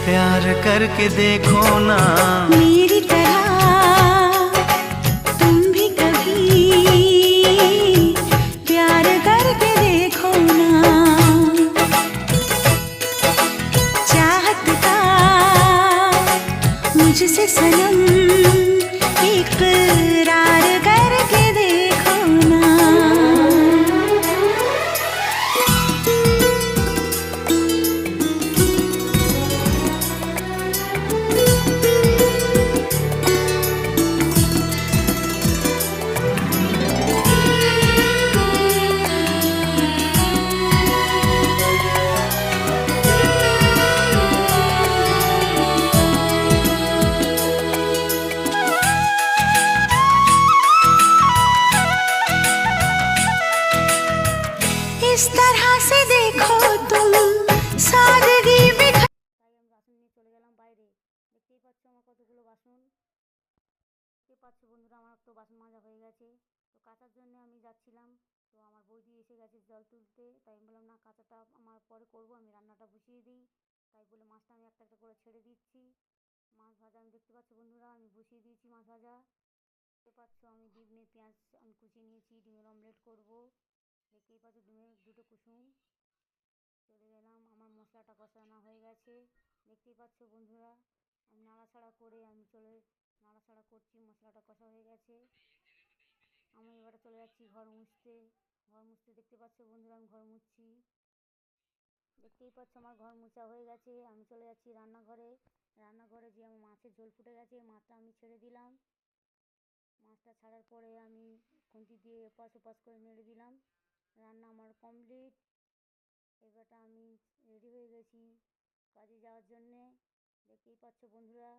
प्यार करके देखो ना मेरी तरह तुम भी कभी प्यार करके देखो ना। चाहत का मुझसे सनम इकरार करके देखो ना। इस तरह से देखो तुम सादगी में। তাই আমি বাসন নিয়ে চলে গেলাম বাইরে। দেখতেই পাচ্ছ আমার কতগুলো বাসন। দেখতে পাচ্ছ বন্ধুরা আমার তো বাসন মাজা হয়ে গেছে। তো কাচার জন্য আমি যাচ্ছিলাম। তো আমার বৌদি এসে গেছে জল তুলতে। তাই আমি বললাম না কাচাটা আমার পরে করব, আমি রান্নাটা বসিয়ে দিই। তাই বলে মাছটা আমি একটা একটা করে ছেড়ে দিচ্ছি। মাছ ভাজা আমি দেখতে পাচ্ছ বন্ধুরা আমি বসিয়ে দিয়েছি মাছ ভাজা। দেখতে পাচ্ছ আমি ডিমে পেঁয়াজ আমি কুচিয়ে নিয়েছি, ডিমের অমলেট করব। দেখতেই পাচ্ছ ডিমের দুটো কুসুম। চলে গেলাম, আমার মশলাটা কষানো হয়ে গেছে। দেখতেই পাচ্ছ বন্ধুরা আমি নাড়াচাড়া করে নাড়াচাড়া করছি, মশলাটা কষা হয়ে গেছে। আমি এবারে চলে যাচ্ছি ঘর মুছতে। দেখতে পাচ্ছ বন্ধুরা আমি ঘর মুছছি। দেখতেই পাচ্ছ আমার ঘর মোছা হয়ে গেছে। আমি চলে যাচ্ছি রান্নাঘরে। রান্নাঘরে যে আমার মাছের ঝোল ফুটে গেছে, মাছটা আমি ছেড়ে দিলাম। মাছটা ছাড়ার পরে আমি খুন্তি দিয়ে এপাশ ওপাশ করে নেড়ে দিলাম। রান্না আমার কমপ্লিট। এবারটা আমি রেডি হয়ে গেছি কাজে যাওয়ার জন্যে। দেখতেই পাচ্ছ বন্ধুরা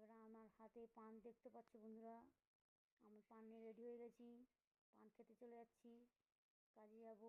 এবার আমার হাতে পান দেখতে পাচ্ছ বন্ধুরা, আমি পান নিয়ে রেডি হয়ে গেছি। পান খেতে চলে যাচ্ছি, কাজে যাব।